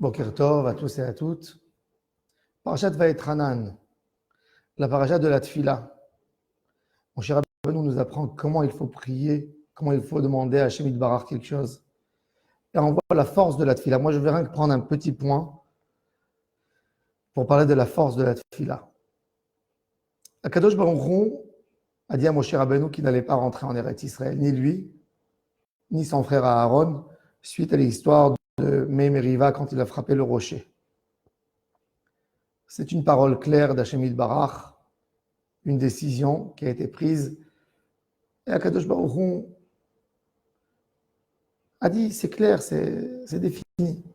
Boker Tov à tous et à toutes. Parashat Vaetranan, la parashat de la Tfila. Mon cher Rabbeinu nous apprend comment il faut prier, comment il faut demander à Hashem Yitbarach quelque chose. Et on voit la force de la Tfila. Moi, je vais rien que prendre un petit point pour parler de la force de la Tfila. Akadosh Baruch Hu a dit à Moshe Rabbeinu qu'il n'allait pas rentrer en Eretz Israël, ni lui, ni son frère Aaron, suite à l'histoire de Mei Meriva quand il a frappé le rocher. C'est une parole claire d'Hashem Yitbarach, une décision qui a été prise. Et Akadosh Baruch Hu a dit, c'est clair, c'est défini.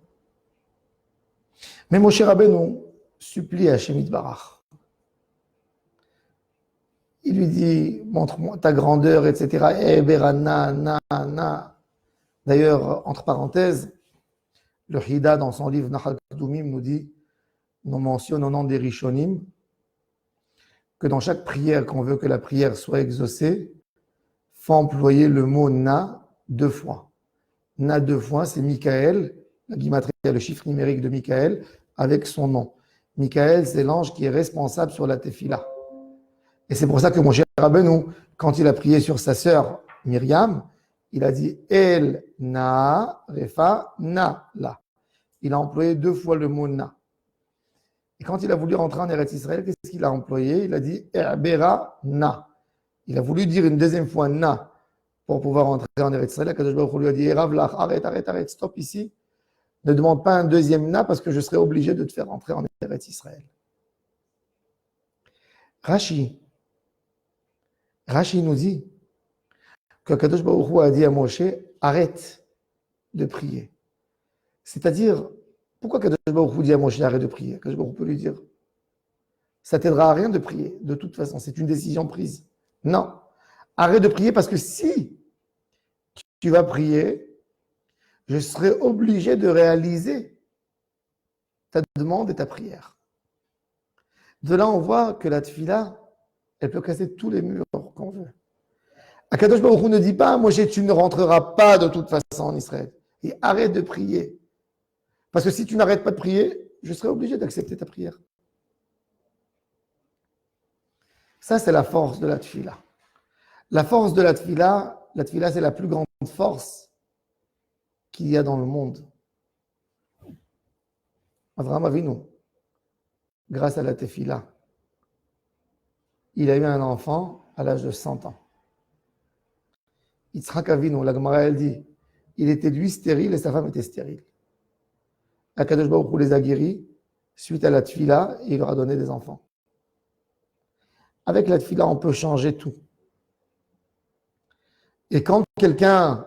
Mais Moshe Rabbeinu supplie Hachem Yitbarach. Il lui dit, montre-moi ta grandeur, etc. Eh, Berana, na. D'ailleurs, entre parenthèses, le Hida, dans son livre Nahal Kadumim, nous dit, nous mentionne au nom des Rishonim, que dans chaque prière, qu'on veut que la prière soit exaucée, il faut employer le mot na 2 fois. Na 2 fois, c'est Michael, la guimatria, le chiffre numérique de Michael, avec son nom. Michael, c'est l'ange qui est responsable sur la tefila. Et c'est pour ça que mon cher Rabbeinu, quand il a prié sur sa sœur Myriam, il a dit El na refa na la. Il a employé 2 fois le mot na. Et quand il a voulu rentrer en Eretz Israël, qu'est-ce qu'il a employé? Il a dit Erbera na. Il a voulu dire une 2e fois na pour pouvoir rentrer en Eretz Israël. Akadosh Baruch Hu lui a dit Eravlach, arrête, stop ici. Ne demande pas un 2e na parce que je serai obligé de te faire rentrer en Eretz Israël. Rashi nous dit que Akadosh Baruch Hu a dit à Moshe arrête de prier. C'est-à-dire, pourquoi Akadosh Baruch Hu dit à Moshe arrête de prier? Akadosh Baruch Hu peut lui dire ça t'aidera à rien de prier, de toute façon, c'est une décision prise. Non, arrête de prier parce que si tu vas prier, je serai obligé de réaliser ta demande et ta prière. De là, on voit que la tefila, elle peut casser tous les murs qu'on veut. Akadosh Baruch Hu ne dit pas, Moshe, tu ne rentreras pas de toute façon en Israël. Et arrête de prier. Parce que si tu n'arrêtes pas de prier, je serai obligé d'accepter ta prière. Ça, c'est la force de la tefila. La force de la tefila, c'est la plus grande force qu'il y a dans le monde. Avraham Avinu, grâce à la tefila, il a eu un enfant à l'âge de 100 ans. Yitzhak Avinu, la Gemara, elle dit, il était lui stérile et sa femme était stérile. Akadosh Baruch Hu les a guéris suite à la tefila et il leur a donné des enfants. Avec la tefila, on peut changer tout. Et quand quelqu'un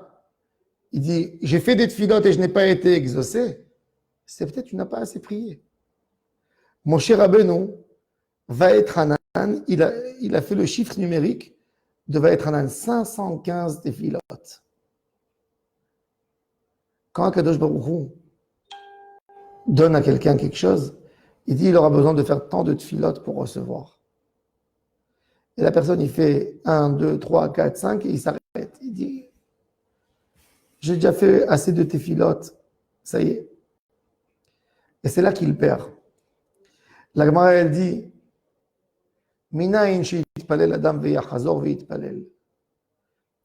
il dit j'ai fait des tefilot et je n'ai pas été exaucé, c'est peut-être que tu n'as pas assez prié. Moshe Rabbeinu, Vaetranan, il a fait le chiffre numérique de Vaetranan, 515 tefilot. Quand Akadosh Baruch Hu donne à quelqu'un quelque chose, il dit il aura besoin de faire tant de tefilot pour recevoir. Et la personne, il fait 1, 2, 3, 4, 5 et il s'arrête. Il dit j'ai déjà fait assez de tefilot, ça y est. Et c'est là qu'il perd. La Gemara, elle dit Minayin she'yitpalel adam ve'yachazor ve'yitpalel.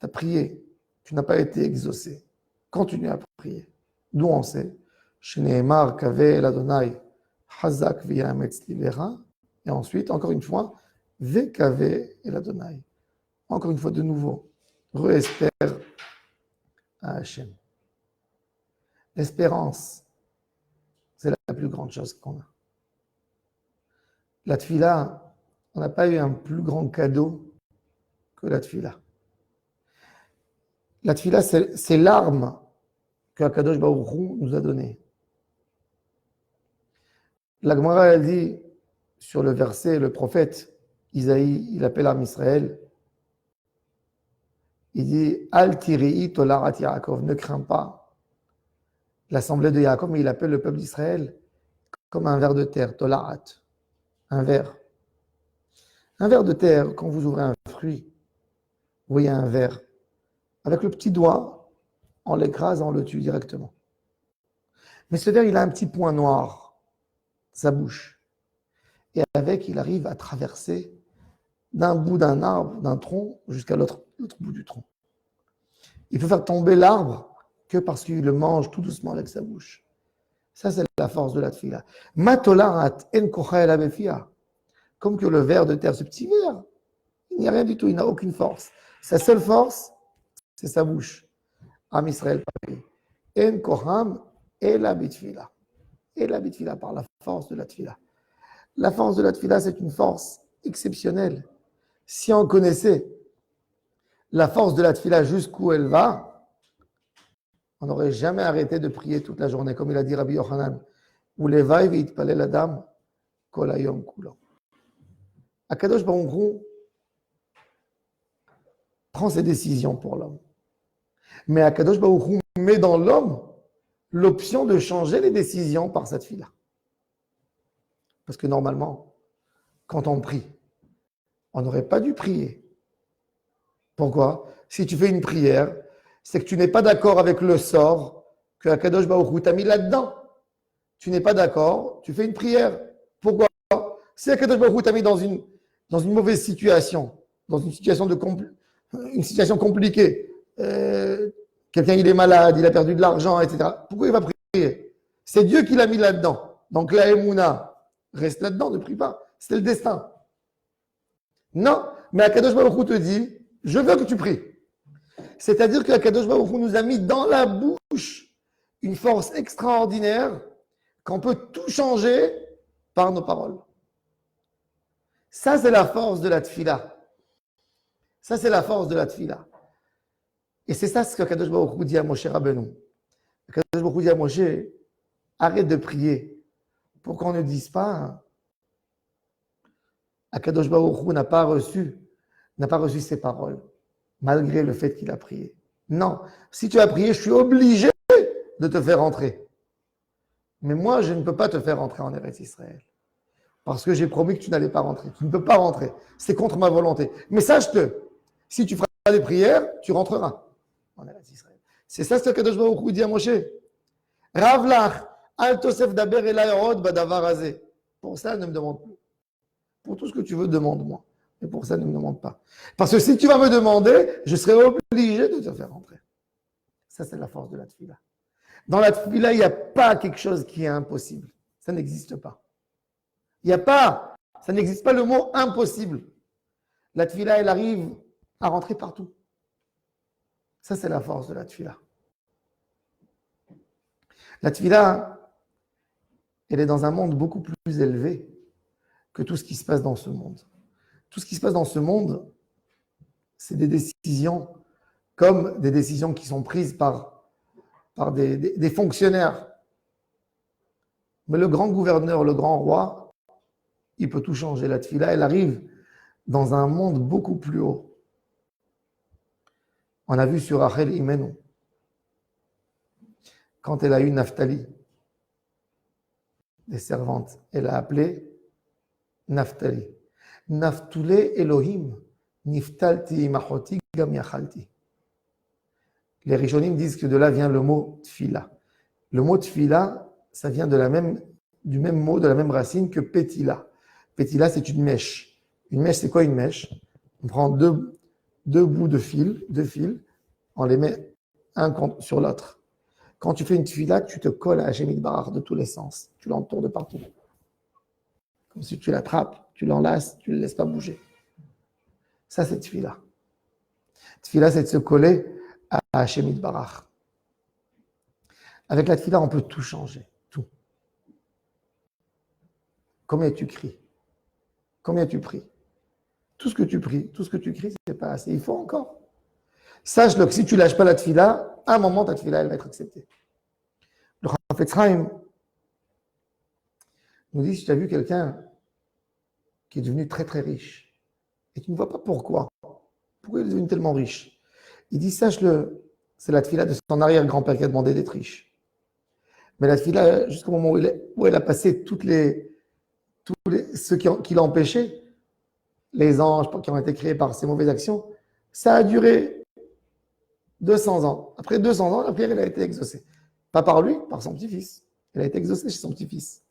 Tu as prié, tu n'as pas été exaucé. Continue à prier. D'où on sait Shneemar kaveh el Adonai hazak ve'yametz livera. Et ensuite, encore une fois, ve'kaveh el Adonai. Encore une fois, de nouveau, re-espère à Hachem. L'espérance, c'est la plus grande chose qu'on a. La tefila, on n'a pas eu un plus grand cadeau que la tefila. La tefila, c'est l'arme que Akadosh Baruch Hu nous a donnée. La Gemara, elle dit, sur le verset, le prophète Isaïe, il appelle Am Israël, il dit Al tiri'i tolarat Yaakov, ne crains pas l'assemblée de Yaakov, mais il appelle le peuple d'Israël comme un ver de terre, tolarat, un ver. Un ver de terre, quand vous ouvrez un fruit, vous voyez un ver. Avec le petit doigt, on l'écrase, on le tue directement. Mais ce ver, il a un petit point noir, sa bouche. Et avec, il arrive à traverser d'un bout d'un arbre, d'un tronc, jusqu'à l'autre bout du tronc. Il peut faire tomber l'arbre que parce qu'il le mange tout doucement avec sa bouche. Ça, c'est la force de la tfila. Matolat en kocha el abefia. Comme que le ver de terre, ce petit ver, il n'y a rien du tout, il n'a aucune force. Sa seule force, c'est sa bouche. Am Israël, pareil. En koham et la bitfila. Et la bitfila par la force de la tfila. La force de la tfila, c'est une force exceptionnelle. Si on connaissait la force de la tfila jusqu'où elle va, on n'aurait jamais arrêté de prier toute la journée, comme il a dit Rabbi Yochanan. Ou les vaïv et itpalé la dame, kolayom kulo. Akadosh Baruch Hu prend ses décisions pour l'homme. Mais Akadosh Baruch Hu met dans l'homme l'option de changer les décisions par cette fille-là. Parce que normalement, quand on prie, on n'aurait pas dû prier. Pourquoi? Si tu fais une prière, c'est que tu n'es pas d'accord avec le sort que Akadosh Baruch Hu t'a mis là-dedans. Tu n'es pas d'accord, tu fais une prière. Pourquoi? Si Akadosh Baruch Hu t'a mis dans une mauvaise situation, dans une situation compliquée, quelqu'un il est malade, il a perdu de l'argent, etc. Pourquoi il va prier? C'est Dieu qui l'a mis là-dedans. Donc la Emouna reste là-dedans, ne prie pas. C'est le destin. Non, mais Akadosh Baruch Hu te dit, je veux que tu pries. C'est-à-dire que Akadosh Baruch Hu nous a mis dans la bouche une force extraordinaire qu'on peut tout changer par nos paroles. Ça, c'est la force de la tfila. Ça, c'est la force de la tfila. Et c'est ça ce qu'Akadosh Baruch Hu dit à Moshe Rabbeinu. Akadosh Baruch Hu dit à Moshe, arrête de prier pour qu'on ne dise pas Akadosh Baruch Hu n'a pas reçu ses paroles, malgré le fait qu'il a prié. Non, si tu as prié, je suis obligé de te faire entrer. Mais moi, je ne peux pas te faire entrer en Eretz Israël. Parce que j'ai promis que tu n'allais pas rentrer. Tu ne peux pas rentrer. C'est contre ma volonté. Mais sache-le, si tu feras des prières, tu rentreras en Eretz Israël. C'est ça ce que Kadosh Baruch Hu dit à Moshe. Ravlach, al tosef daber elay od badavar hazeh. Pour ça, ne me demande plus. Pour tout ce que tu veux, demande-moi. Mais pour ça, ne me demande pas. Parce que si tu vas me demander, je serai obligé de te faire rentrer. Ça, c'est la force de la tfila. Dans la tfila, il n'y a pas quelque chose qui est impossible. Ça n'existe pas. Il n'y a pas, ça n'existe pas le mot impossible. La tfila, elle arrive à rentrer partout. Ça, c'est la force de la tfila. La tfila, elle est dans un monde beaucoup plus élevé que tout ce qui se passe dans ce monde. Tout ce qui se passe dans ce monde, c'est des décisions comme des décisions qui sont prises par des fonctionnaires. Mais le grand gouverneur, le grand roi, il peut tout changer. La tfila, elle arrive dans un monde beaucoup plus haut. On a vu sur Rachel Imenu, quand elle a eu Naphtali, des servantes, elle a appelé Naphtali. Naftule Elohim, Niftalti Imachoti Gam Yachalti. Les Rishonim disent que de là vient le mot tfila. Le mot tfila, ça vient du même mot, de la même racine que petila. Petila, c'est une mèche. Une mèche, c'est quoi une mèche? On prend deux bouts de fil, on les met un sur l'autre. Quand tu fais une tfila, tu te colles à Hachem Yitbarach de tous les sens. Tu l'entoures de partout. Comme si tu l'attrapes, tu l'enlaces, tu ne le laisses pas bouger. Ça, c'est tfila. Tfila, c'est de se coller à Hachem Yitbarach. Avec la tfila, on peut tout changer. Tout. Combien tu cries? Combien tu pries? Tout ce que tu pries, tout ce que tu cries, ce n'est pas assez. Il faut encore. Sache-le que si tu ne lâches pas la tfila, à un moment, ta tfila, elle va être acceptée. Le Chafetz Chaim nous dit, si tu as vu quelqu'un qui est devenu très très riche, et tu ne vois pas pourquoi il est devenu tellement riche, il dit, sache-le, c'est la tfila de son arrière-grand-père qui a demandé d'être riche. Mais la tfila, jusqu'au moment où elle a passé ceux qui l'ont empêché, les anges qui ont été créés par ces mauvaises actions, ça a duré 200 ans. Après 200 ans, la prière elle a été exaucée. Pas par lui, par son petit-fils. elle a été exaucée chez son petit-fils.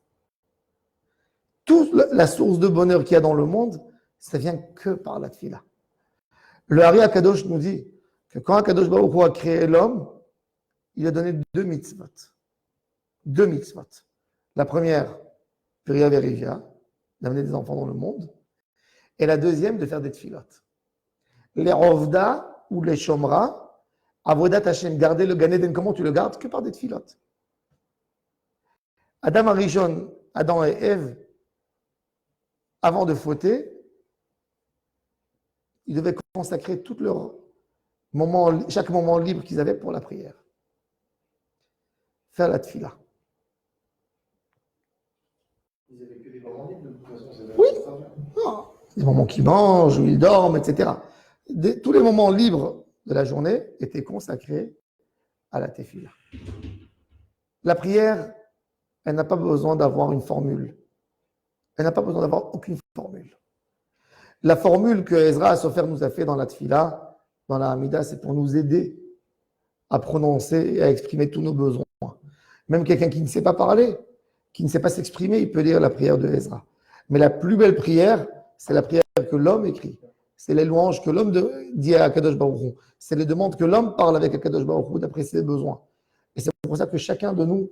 Toute la source de bonheur qu'il y a dans le monde, ça vient que par la tefila. Le Hari Akadosh nous dit que quand Akadosh Baruch Hu a créé l'homme, il a donné 2 mitzvot. 2 mitzvot. La première, Priya Verivia, d'amener des enfants dans le monde. Et la deuxième, de faire des tfilotes. Les Rovda ou les Shomra, Avodat Hashem, garder le Gan Eden, comment tu le gardes? Que par des tfilotes. Adam Arishon, Adam et Ève, avant de fauter, ils devaient consacrer tout chaque moment libre qu'ils avaient pour la prière. Faire la tfila. Ils n'avaient que des moments libres, de toute façon. Oui, non. Des moments qu'ils mangent, où ils dorment, etc. Tous les moments libres de la journée étaient consacrés à la tefila. La prière, elle n'a pas besoin d'avoir une formule. Elle n'a pas besoin d'avoir aucune formule. La formule que Ezra Sofer nous a fait dans la tefila, dans la Hamida, c'est pour nous aider à prononcer et à exprimer tous nos besoins. Même quelqu'un qui ne sait pas parler, qui ne sait pas s'exprimer, il peut lire la prière de Ezra. Mais la plus belle prière, c'est la prière que l'homme écrit. C'est les louanges que l'homme dit à Akadosh Baruch Hu. C'est les demandes que l'homme parle avec Akadosh Baruch Hu d'après ses besoins. Et c'est pour ça que chacun de nous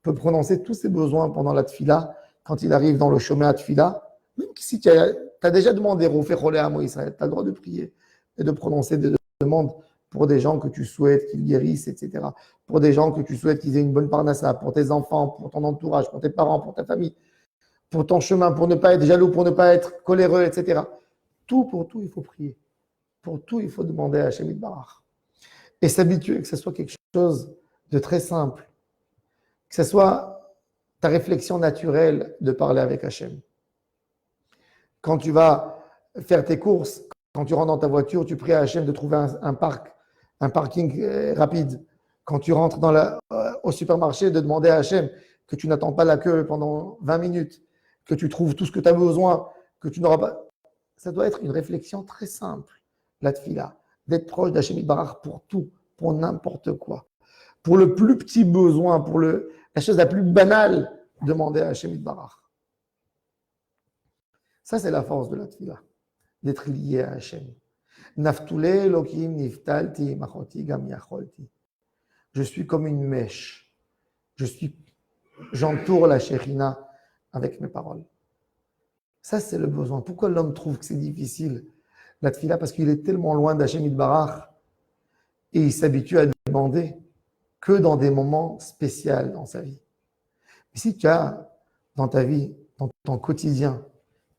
peut prononcer tous ses besoins pendant la tefila, quand il arrive dans le chemin à tefila. Même si tu as déjà demandé Rofé Cholé Amo Israël, tu as le droit de prier et de prononcer des demandes pour des gens que tu souhaites qu'ils guérissent, etc. Pour des gens que tu souhaites qu'ils aient une bonne parnassa, pour tes enfants, pour ton entourage, pour tes parents, pour ta famille, pour ton chemin, pour ne pas être jaloux, pour ne pas être coléreux, etc. Tout pour tout, il faut prier. Pour tout, il faut demander à Hashem Yitbarach. Et s'habituer que ce soit quelque chose de très simple. Que ce soit ta réflexion naturelle de parler avec Hashem. Quand tu vas faire tes courses, quand tu rentres dans ta voiture, tu pries à Hashem de trouver un parking rapide. Quand tu rentres au supermarché, de demander à Hashem que tu n'attends pas la queue pendant 20 minutes, que tu trouves tout ce que tu as besoin, que tu n'auras pas. Ça doit être une réflexion très simple, la tefila, d'être proche d'Hashem Yitbarach pour tout, pour n'importe quoi. Pour le plus petit besoin, pour la chose la plus banale, demander à Hashem Yitbarach. Ça, c'est la force de la tefila, d'être lié à Hashem. Naftule Elohim niftalti machoti gam yacholti. Je suis comme une mèche. J'entoure la Shekhinah avec mes paroles. Ça, c'est le besoin. Pourquoi l'homme trouve que c'est difficile, la tefila? Parce qu'il est tellement loin d'Hashem Yitbarach et il s'habitue à demander que dans des moments spéciaux dans sa vie. Mais si tu as dans ta vie, dans ton quotidien,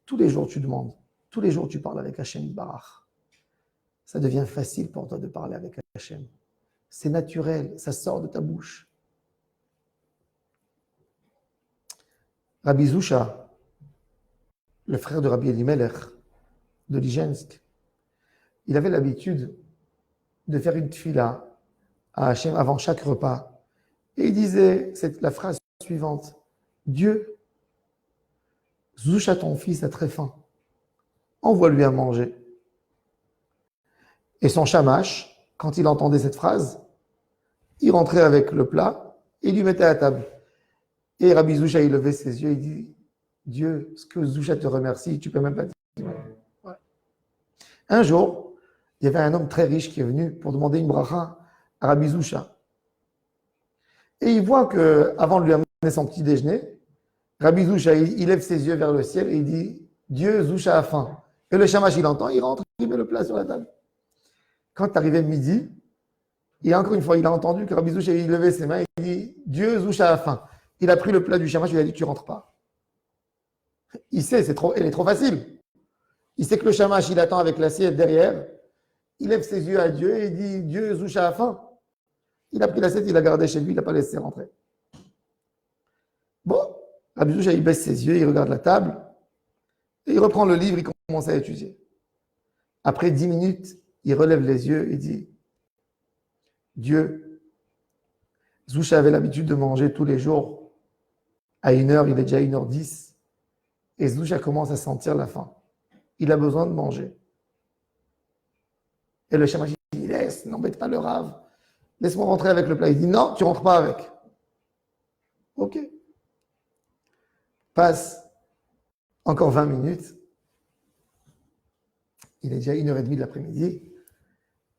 tous les jours tu demandes, tous les jours tu parles avec Hachem Yitbarach, ça devient facile pour toi de parler avec Hachem. C'est naturel, ça sort de ta bouche. Rabbi Zusha, le frère de Rabbi Elimelech, de Lijensk, il avait l'habitude de faire une tefila à Hachem avant chaque repas. Et il disait la phrase suivante: Dieu, Zusha, ton fils, a très faim. Envoie-lui à manger. Et son shamash, quand il entendait cette phrase, il rentrait avec le plat et il lui mettait à la table. Et Rabbi Zusha, il levait ses yeux, il dit: Dieu, ce que Zusha te remercie, tu peux même pas dire. Ouais. Un jour, il y avait un homme très riche qui est venu pour demander une bracha à Rabbi Zusha. Et il voit qu'avant de lui amener son petit déjeuner, Rabbi Zusha, il lève ses yeux vers le ciel et il dit: Dieu, Zusha a faim. Et le shamash, il entend, il rentre, il met le plat sur la table. Quand arrivé midi, et encore une fois, il a entendu que Rabbi Zusha, il levait ses mains et il dit: Dieu, Zusha a faim. Il a pris le plat du shamash, il lui a dit: tu rentres pas. Il sait, elle est trop facile. Il sait que le shamash, il attend avec l'assiette derrière. Il lève ses yeux à Dieu et il dit: Dieu, Zusha a faim. Il a pris l'assiette, il l'a gardé chez lui, il l'a pas laissé rentrer. Bon, Rabbi Zusha, il baisse ses yeux, il regarde la table, et il reprend le livre, il commence à étudier. Après 10 minutes, il relève les yeux et dit: Dieu, Zusha avait l'habitude de manger tous les jours à 1h, il est déjà 1h10, et Zusha commence à sentir la faim. Il a besoin de manger. Et le shamash dit: laisse, n'embête pas le rave, laisse-moi rentrer avec le plat. Il dit: non, tu rentres pas avec. Ok. Passe encore 20 minutes. Il est déjà 1h30 de l'après-midi.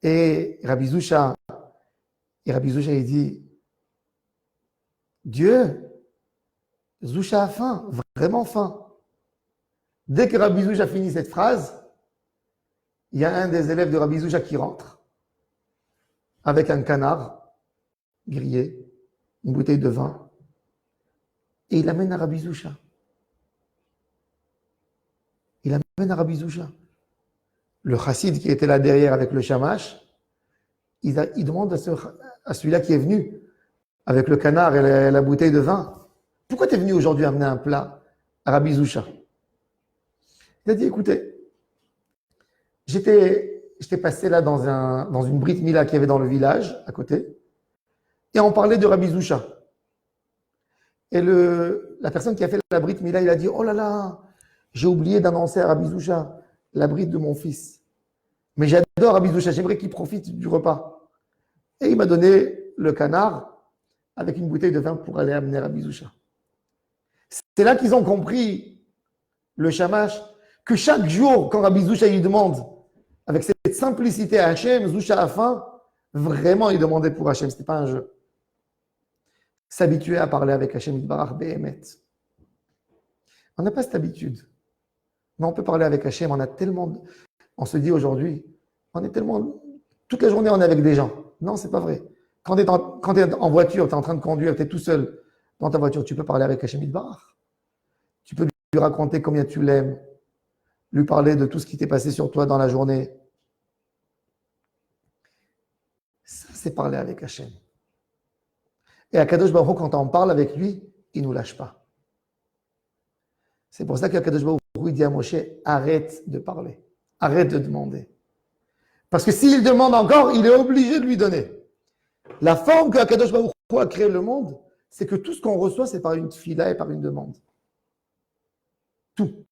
Et Rabbi Zoucha, il dit, Dieu, Zoucha a faim, vraiment faim. Dès que Rabbi Zoucha finit cette phrase, il y a un des élèves de Rabbi Zoucha qui rentre avec un canard grillé, une bouteille de vin, et il amène à Rabbi Zoucha. Il amène à Rabbi Zoucha. Le chassid qui était là derrière avec le shamash, il demande à celui-là qui est venu avec le canard et la bouteille de vin, pourquoi tu es venu aujourd'hui amener un plat à Rabbi Zoucha? Il a dit, écoutez, j'étais passé là dans une Brit Mila qu'il y avait dans le village à côté, et on parlait de Rabbi Zoucha. Et la personne qui a fait la Brit Mila, il a dit, oh là là, j'ai oublié d'annoncer à Rabbi Zoucha la Brit de mon fils. Mais j'adore Rabbi Zoucha, j'aimerais qu'il profite du repas. Et il m'a donné le canard avec une bouteille de vin pour aller amener Rabbi Zoucha. C'est là qu'ils ont compris, le shamash, que chaque jour, quand Rabbi Zoucha lui demande, avec cette simplicité à Hachem, Zoucha a faim, vraiment il demandait pour Hachem, ce n'était pas un jeu. S'habituer à parler avec Hachem Yitbarach Behemet. On n'a pas cette habitude. Mais on peut parler avec Hachem, on se dit aujourd'hui, on est tellement, toute la journée on est avec des gens. Non, c'est pas vrai. Quand tu es en voiture, tu es en train de conduire, tu es tout seul dans ta voiture, tu peux parler avec Hachem Yitbarach. Tu peux lui raconter combien tu l'aimes, lui parler de tout ce qui t'est passé sur toi dans la journée. Ça, c'est parler avec Hachem. Et à Kadosh Baruch Hu, quand on parle avec lui, il ne nous lâche pas. C'est pour ça qu'Akadosh Baruch Hu dit à Moshe, arrête de parler, arrête de demander. Parce que s'il demande encore, il est obligé de lui donner. La forme qu'Akadosh Baruch Hu a créé le monde, c'est que tout ce qu'on reçoit, c'est par une tefila et par une demande. Tout.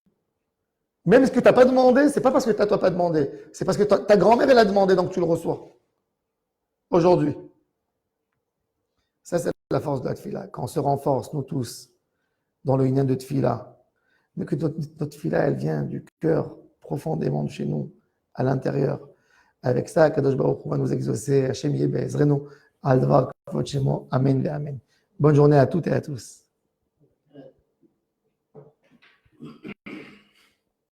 Même ce que tu n'as pas demandé, ce n'est pas parce que tu n'as pas demandé, c'est parce que ta grand-mère, elle a demandé, donc tu le reçois. Aujourd'hui. Ça, c'est la force de la tefila. Quand on se renforce, nous tous, dans le inyan de tefila, mais que notre tefila, elle vient du cœur, profondément de chez nous, à l'intérieur. Avec ça, Kadosh Baruch Hu va nous exaucer. Hashem Yebezrenu, al dvar kavod shemo. Amen ve amen. Bonne journée à toutes et à tous.